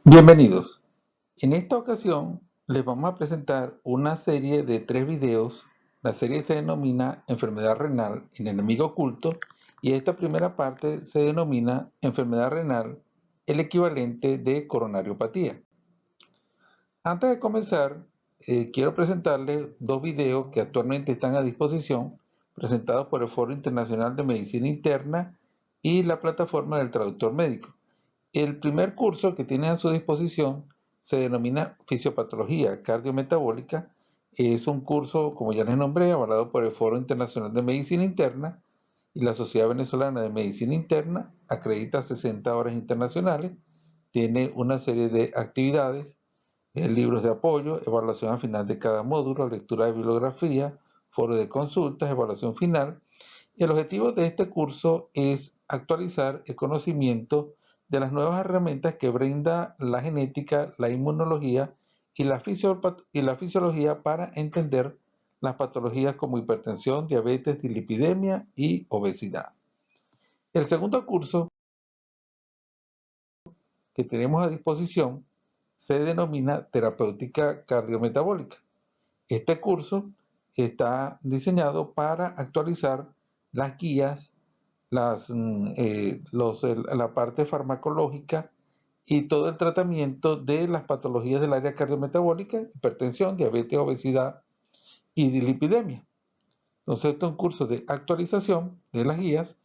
Bienvenidos. En esta ocasión les vamos a presentar una serie de 3 videos. La serie se denomina Enfermedad renal, el enemigo oculto, y esta primera parte se denomina Enfermedad renal, el equivalente de coronariopatía. Antes de comenzar, quiero presentarles 2 videos que actualmente están a disposición, presentados por el Foro Internacional de Medicina Interna y la plataforma del traductor médico. El primer curso que tienen a su disposición se denomina Fisiopatología Cardiometabólica. Es un curso, como ya les nombré, avalado por el Foro Internacional de Medicina Interna y la Sociedad Venezolana de Medicina Interna. Acredita 60 horas internacionales. Tiene una serie de actividades, libros de apoyo, evaluación al final de cada módulo, lectura de bibliografía, foro de consultas, evaluación final. Y el objetivo de este curso es actualizar el conocimiento de las nuevas herramientas que brinda la genética, la inmunología y la fisiología para entender las patologías como hipertensión, diabetes, dislipidemia y obesidad. El segundo curso que tenemos a disposición se denomina Terapéutica Cardiometabólica. Este curso está diseñado para actualizar las guías, la parte farmacológica y todo el tratamiento de las patologías del área cardiometabólica, hipertensión, diabetes, obesidad y dislipidemia. Entonces, esto es un curso de actualización de las guías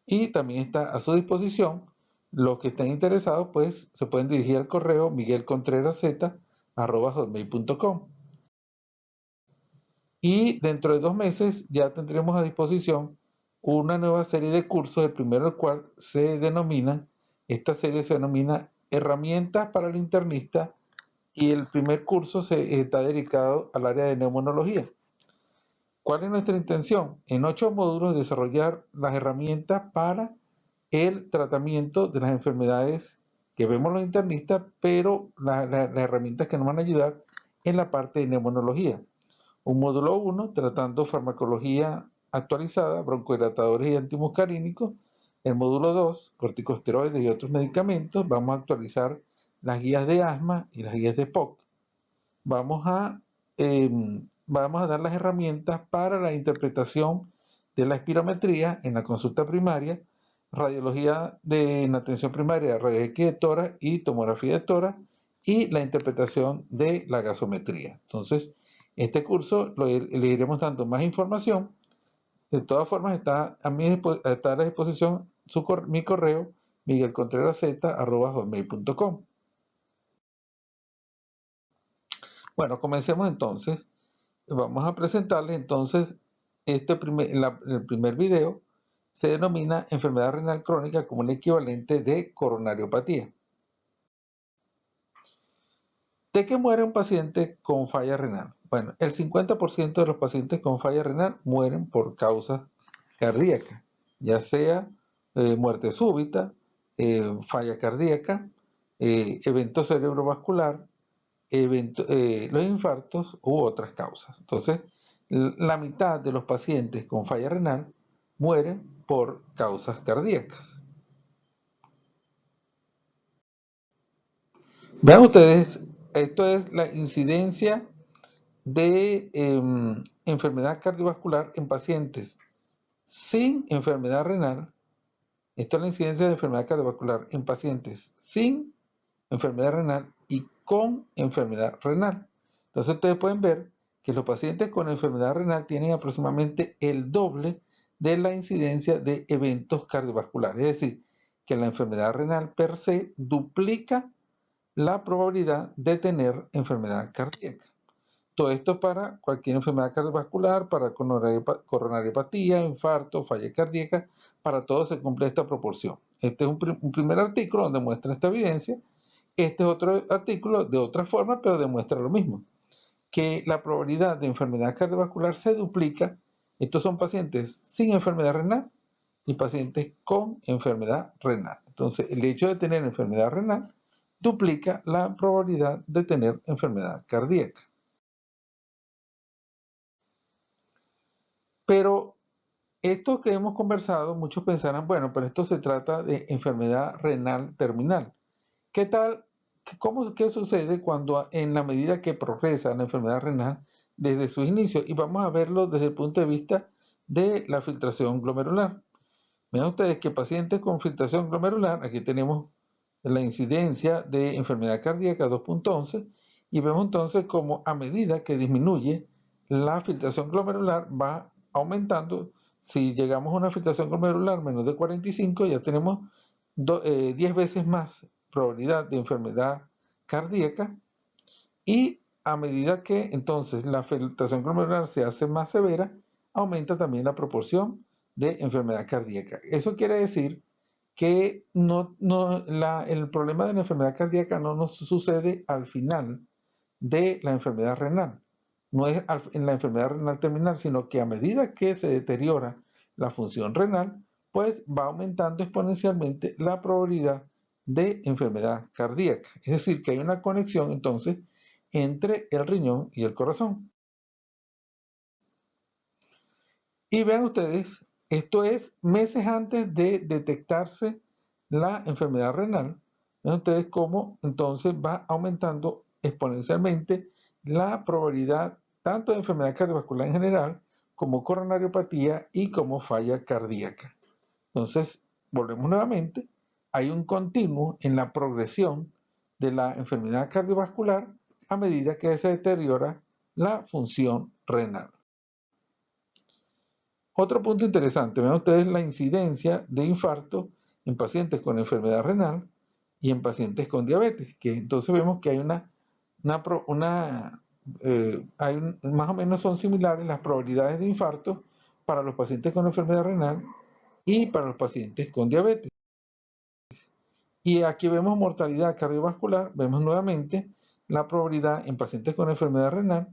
y también está a su disposición. Los que estén interesados, pues, se pueden dirigir al correo miguelcontreras@hotmail.com. Y dentro de 2 meses ya tendremos a disposición una nueva serie de cursos, el primero del cual esta serie se denomina Herramientas para el internista, y el primer curso está dedicado al área de neumonología. ¿Cuál es nuestra intención? En 8 módulos desarrollar las herramientas para el tratamiento de las enfermedades que vemos los internistas, pero las herramientas que nos van a ayudar en la parte de neumonología. Un módulo 1 tratando farmacología actualizada, broncodilatadores y antimuscarínicos. El módulo 2, corticosteroides y otros medicamentos. Vamos a actualizar las guías de asma y las guías de POC. Vamos a, eh, vamos a dar las herramientas para la interpretación de la espirometría en la consulta primaria, radiología en atención primaria, radiología de tórax y tomografía de tórax, y la interpretación de la gasometría. Entonces, este curso le iremos dando más información. De todas formas, está a la disposición mi correo miguelcontreras@hotmail.com. Bueno, comencemos entonces. Vamos a presentarles entonces el primer video. Se denomina enfermedad renal crónica como un equivalente de coronariopatía. ¿De qué muere un paciente con falla renal? Bueno, el 50% de los pacientes con falla renal mueren por causa cardíaca, ya sea muerte súbita, falla cardíaca, evento cerebrovascular, los infartos u otras causas. Entonces, la mitad de los pacientes con falla renal mueren por causas cardíacas. Vean ustedes, esto es la incidencia de enfermedad cardiovascular en pacientes sin enfermedad renal. Esto es la incidencia de enfermedad cardiovascular en pacientes sin enfermedad renal y con enfermedad renal. Entonces ustedes pueden ver que los pacientes con enfermedad renal tienen aproximadamente el doble de la incidencia de eventos cardiovasculares. Es decir, que la enfermedad renal per se duplica la probabilidad de tener enfermedad cardíaca. Todo esto para cualquier enfermedad cardiovascular, para coronariopatía, infarto, falla cardíaca, para todo se cumple esta proporción. Este es un primer artículo donde muestra esta evidencia. Este es otro artículo de otra forma, pero demuestra lo mismo, que la probabilidad de enfermedad cardiovascular se duplica. Estos son pacientes sin enfermedad renal y pacientes con enfermedad renal. Entonces, el hecho de tener enfermedad renal duplica la probabilidad de tener enfermedad cardíaca. Pero esto que hemos conversado, muchos pensarán, bueno, pero esto se trata de enfermedad renal terminal. ¿Qué tal ¿qué sucede cuando en la medida que progresa la enfermedad renal desde sus inicios? Y vamos a verlo desde el punto de vista de la filtración glomerular. Vean ustedes que pacientes con filtración glomerular, aquí tenemos la incidencia de enfermedad cardíaca 2.11 y vemos entonces cómo a medida que disminuye la filtración glomerular va aumentando. Si llegamos a una filtración glomerular menos de 45, ya tenemos 10 veces más probabilidad de enfermedad cardíaca, y a medida que entonces la filtración glomerular se hace más severa, aumenta también la proporción de enfermedad cardíaca. Eso quiere decir que el problema de la enfermedad cardíaca no nos sucede al final de la enfermedad renal. No es en la enfermedad renal terminal, sino que a medida que se deteriora la función renal, pues va aumentando exponencialmente la probabilidad de enfermedad cardíaca. Es decir, que hay una conexión entonces entre el riñón y el corazón. Y vean ustedes, esto es meses antes de detectarse la enfermedad renal. Vean ustedes cómo entonces va aumentando exponencialmente la probabilidad tanto de enfermedad cardiovascular en general, como coronariopatía y como falla cardíaca. Entonces, volvemos nuevamente, hay un continuo en la progresión de la enfermedad cardiovascular a medida que se deteriora la función renal. Otro punto interesante, vean ustedes la incidencia de infarto en pacientes con enfermedad renal y en pacientes con diabetes, que entonces vemos que hay más o menos son similares las probabilidades de infarto para los pacientes con enfermedad renal y para los pacientes con diabetes. Y aquí vemos mortalidad cardiovascular, vemos nuevamente la probabilidad en pacientes con enfermedad renal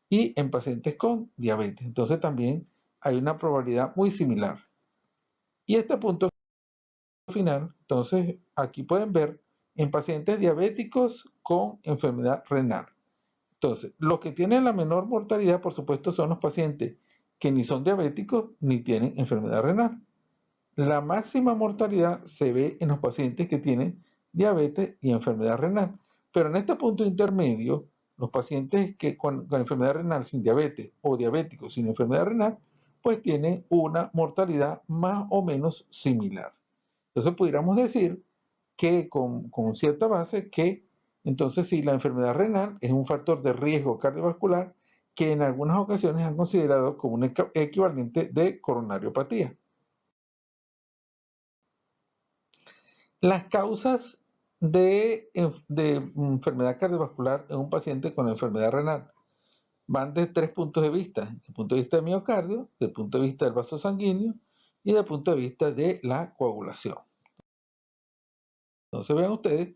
y en pacientes con diabetes. Entonces también hay una probabilidad muy similar. Y este punto final, entonces aquí pueden ver en pacientes diabéticos con enfermedad renal. Entonces, los que tienen la menor mortalidad, por supuesto, son los pacientes que ni son diabéticos ni tienen enfermedad renal. La máxima mortalidad se ve en los pacientes que tienen diabetes y enfermedad renal. Pero en este punto intermedio, los pacientes que con enfermedad renal sin diabetes o diabéticos sin enfermedad renal, pues tienen una mortalidad más o menos similar. Entonces pudiéramos decir que con cierta base que entonces sí, la enfermedad renal es un factor de riesgo cardiovascular que en algunas ocasiones han considerado como un equivalente de coronariopatía. Las causas de enfermedad cardiovascular en un paciente con enfermedad renal van de 3 puntos de vista: desde el punto de vista del miocardio, desde el punto de vista del vaso sanguíneo y desde el punto de vista de la coagulación. Entonces vean ustedes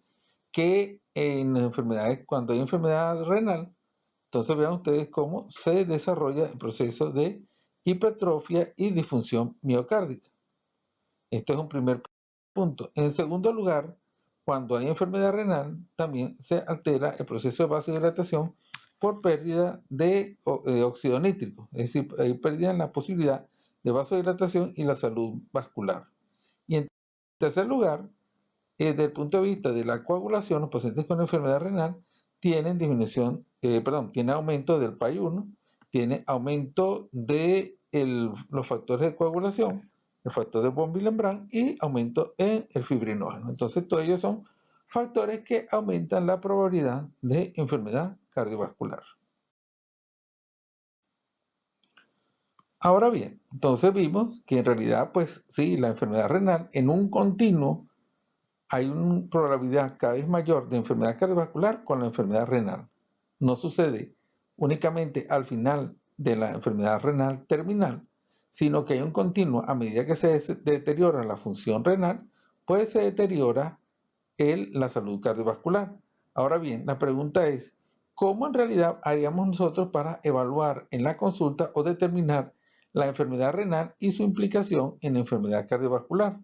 que en enfermedades, cuando hay enfermedad renal, entonces vean ustedes cómo se desarrolla el proceso de hipertrofia y disfunción miocárdica. Esto es un primer punto. En segundo lugar, cuando hay enfermedad renal, también se altera el proceso de vasodilatación por pérdida de óxido nítrico. Es decir, hay pérdida en la posibilidad de vasodilatación y la salud vascular. Y en tercer lugar, desde el punto de vista de la coagulación, los pacientes con enfermedad renal tienen tiene aumento del PAI-1, tiene aumento de los factores de coagulación, el factor de von Willebrand y aumento en el fibrinógeno. Entonces, todos ellos son factores que aumentan la probabilidad de enfermedad cardiovascular. Ahora bien, entonces vimos que en realidad, pues sí, la enfermedad renal en un continuo hay una probabilidad cada vez mayor de enfermedad cardiovascular con la enfermedad renal. No sucede únicamente al final de la enfermedad renal terminal, sino que hay un continuo a medida que se deteriora la función renal, pues se deteriora la salud cardiovascular. Ahora bien, la pregunta es, ¿cómo en realidad haríamos nosotros para evaluar en la consulta o determinar la enfermedad renal y su implicación en la enfermedad cardiovascular?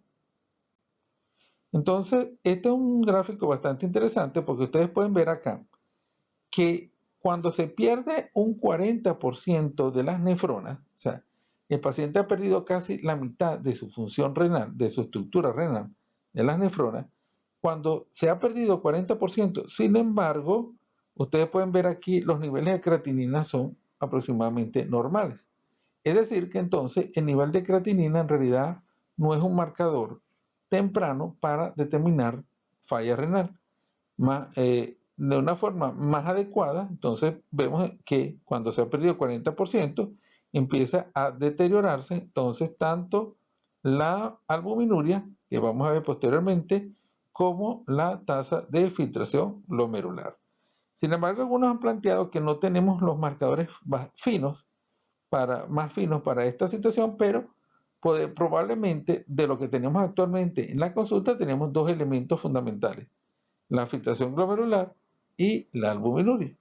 Entonces, este es un gráfico bastante interesante porque ustedes pueden ver acá que cuando se pierde un 40% de las nefronas, o sea, el paciente ha perdido casi la mitad de su función renal, de su estructura renal, de las nefronas, cuando se ha perdido 40%. Sin embargo, ustedes pueden ver aquí los niveles de creatinina son aproximadamente normales. Es decir, que entonces el nivel de creatinina en realidad no es un marcador temprano para determinar falla renal. De una forma más adecuada, entonces vemos que cuando se ha perdido 40%, empieza a deteriorarse entonces tanto la albuminuria, que vamos a ver posteriormente, como la tasa de filtración glomerular. Sin embargo, algunos han planteado que no tenemos los marcadores más finos para esta situación, pero probablemente de lo que tenemos actualmente en la consulta tenemos dos elementos fundamentales: la filtración glomerular y la albuminuria.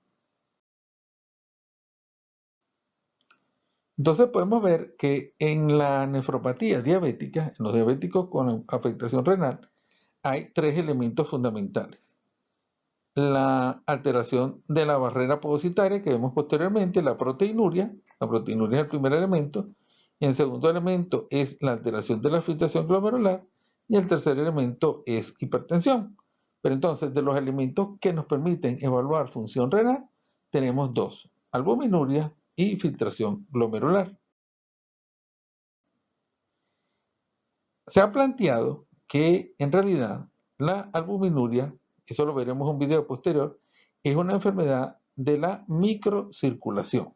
Entonces podemos ver que en la nefropatía diabética, en los diabéticos con afectación renal, hay tres elementos fundamentales: la alteración de la barrera pogocitaria que vemos posteriormente, la proteinuria es el primer elemento, y el segundo elemento es la alteración de la filtración glomerular, y el tercer elemento es hipertensión. Pero entonces, de los elementos que nos permiten evaluar función renal, tenemos dos: albuminuria y filtración glomerular. Se ha planteado que en realidad la albuminuria, eso lo veremos en un video posterior, es una enfermedad de la microcirculación.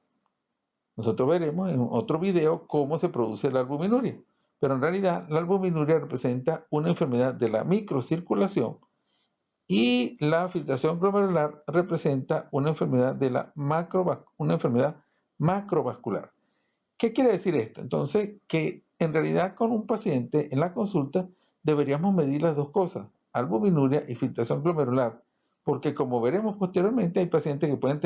Nosotros veremos en otro video cómo se produce la albuminuria, pero en realidad la albuminuria representa una enfermedad de la microcirculación y la filtración glomerular representa una enfermedad de la macrovascular. ¿Qué quiere decir esto? Entonces, que en realidad con un paciente en la consulta deberíamos medir las dos cosas: albuminuria y filtración glomerular, porque como veremos posteriormente, hay pacientes que pueden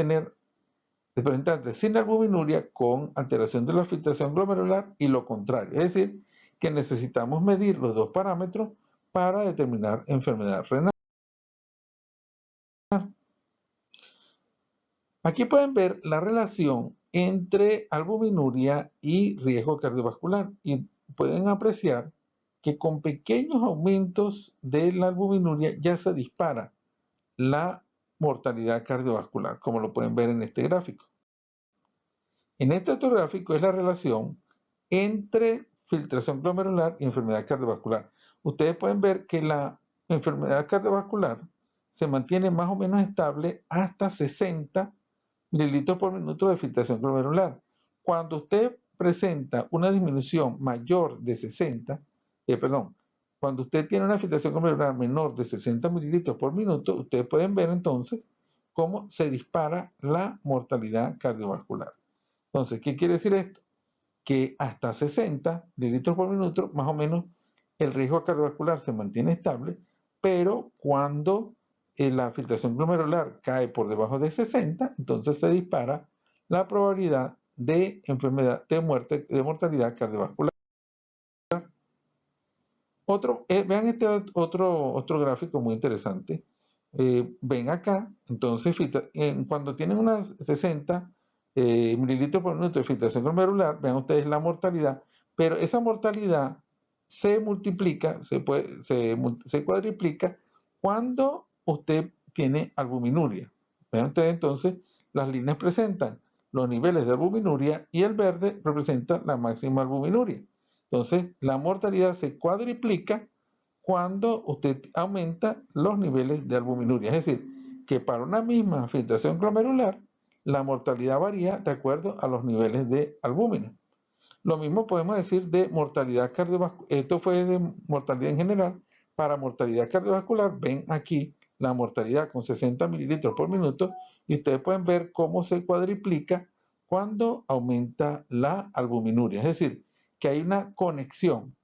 presentarse sin albuminuria con alteración de la filtración glomerular y lo contrario. Es decir, que necesitamos medir los dos parámetros para determinar enfermedad renal. Aquí pueden ver la relación entre albuminuria y riesgo cardiovascular y pueden apreciar que con pequeños aumentos de la albuminuria ya se dispara la mortalidad cardiovascular, como lo pueden ver en este gráfico. En este otro gráfico es la relación entre filtración glomerular y enfermedad cardiovascular. Ustedes pueden ver que la enfermedad cardiovascular se mantiene más o menos estable hasta 60 mililitros por minuto de filtración glomerular. Cuando usted presenta una disminución mayor de 60, cuando usted tiene una filtración glomerular menor de 60 mililitros por minuto, ustedes pueden ver entonces cómo se dispara la mortalidad cardiovascular. Entonces, ¿qué quiere decir esto? Que hasta 60 mililitros por minuto, más o menos, el riesgo cardiovascular se mantiene estable, pero cuando la filtración glomerular cae por debajo de 60, entonces se dispara la probabilidad de enfermedad, de mortalidad cardiovascular. Vean este otro gráfico muy interesante. Ven acá, entonces, cuando tienen unas 60 mililitros por minuto de filtración glomerular, vean ustedes la mortalidad, pero esa mortalidad se multiplica, se cuadriplica cuando usted tiene albuminuria. Vean ustedes entonces, las líneas presentan los niveles de albuminuria y el verde representa la máxima albuminuria. Entonces, la mortalidad se cuadriplica cuando usted aumenta los niveles de albuminuria. Es decir, que para una misma filtración glomerular, la mortalidad varía de acuerdo a los niveles de albúmina. Lo mismo podemos decir de mortalidad cardiovascular. Esto fue de mortalidad en general. Para mortalidad cardiovascular, ven aquí la mortalidad con 60 mililitros por minuto y ustedes pueden ver cómo se cuadriplica cuando aumenta la albuminuria. Es decir, que hay una conexión.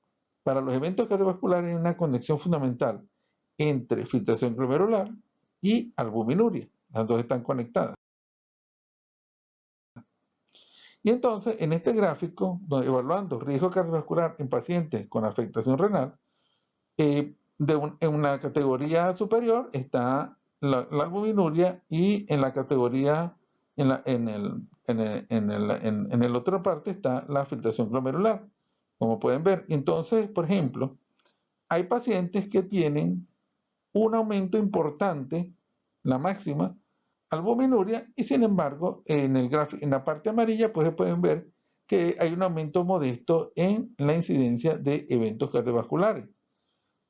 Para los eventos cardiovasculares hay una conexión fundamental entre filtración glomerular y albuminuria. Las dos están conectadas. Y entonces, en este gráfico, evaluando riesgo cardiovascular en pacientes con afectación renal, en una categoría superior está la albuminuria y en la categoría, en el otra parte está la filtración glomerular, como pueden ver. Entonces, por ejemplo, hay pacientes que tienen un aumento importante, la máxima albuminuria, y sin embargo en la parte amarilla pues pueden ver que hay un aumento modesto en la incidencia de eventos cardiovasculares.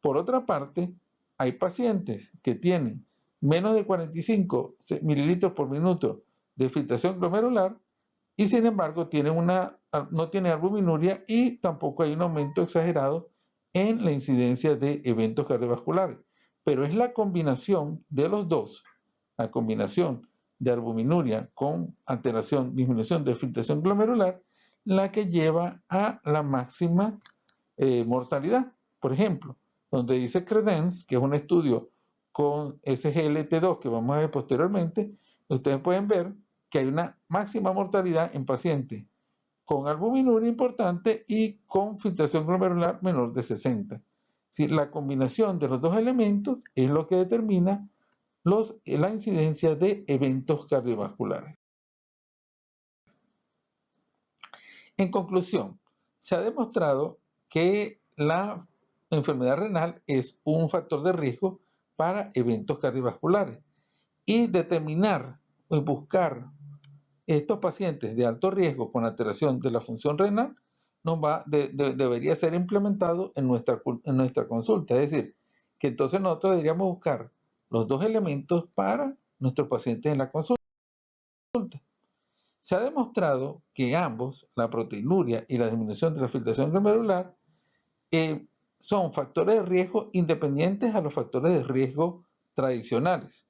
Por otra parte, hay pacientes que tienen menos de 45 mililitros por minuto de filtración glomerular y sin embargo no tienen albuminuria y tampoco hay un aumento exagerado en la incidencia de eventos cardiovasculares. Pero es la combinación de los dos, la combinación de albuminuria con alteración, disminución de filtración glomerular, la que lleva a la máxima mortalidad. Por ejemplo, donde dice Credence, que es un estudio con SGLT2 que vamos a ver posteriormente, ustedes pueden ver que hay una máxima mortalidad en pacientes con albuminuria importante y con filtración glomerular menor de 60. Si la combinación de los dos elementos es lo que determina la incidencia de eventos cardiovasculares. En conclusión, se ha demostrado que la enfermedad renal es un factor de riesgo para eventos cardiovasculares y determinar o buscar estos pacientes de alto riesgo con alteración de la función renal debería ser implementado en nuestra consulta. Es decir, que entonces nosotros deberíamos buscar los dos elementos para nuestros pacientes en la consulta. Se ha demostrado que ambos, la proteinuria y la disminución de la filtración glomerular, son factores de riesgo independientes a los factores de riesgo tradicionales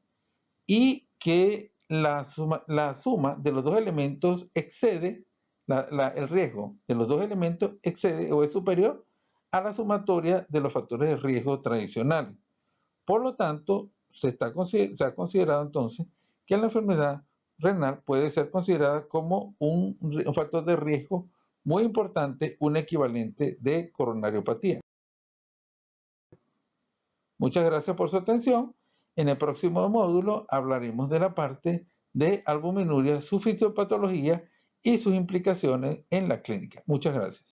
y que la suma de los dos elementos excede, el riesgo de los dos elementos excede o es superior a la sumatoria de los factores de riesgo tradicionales. Por lo tanto, se ha considerado entonces que la enfermedad renal puede ser considerada como un factor de riesgo muy importante, un equivalente de coronariopatía. Muchas gracias por su atención. En el próximo módulo hablaremos de la parte de albuminuria, su fisiopatología y sus implicaciones en la clínica. Muchas gracias.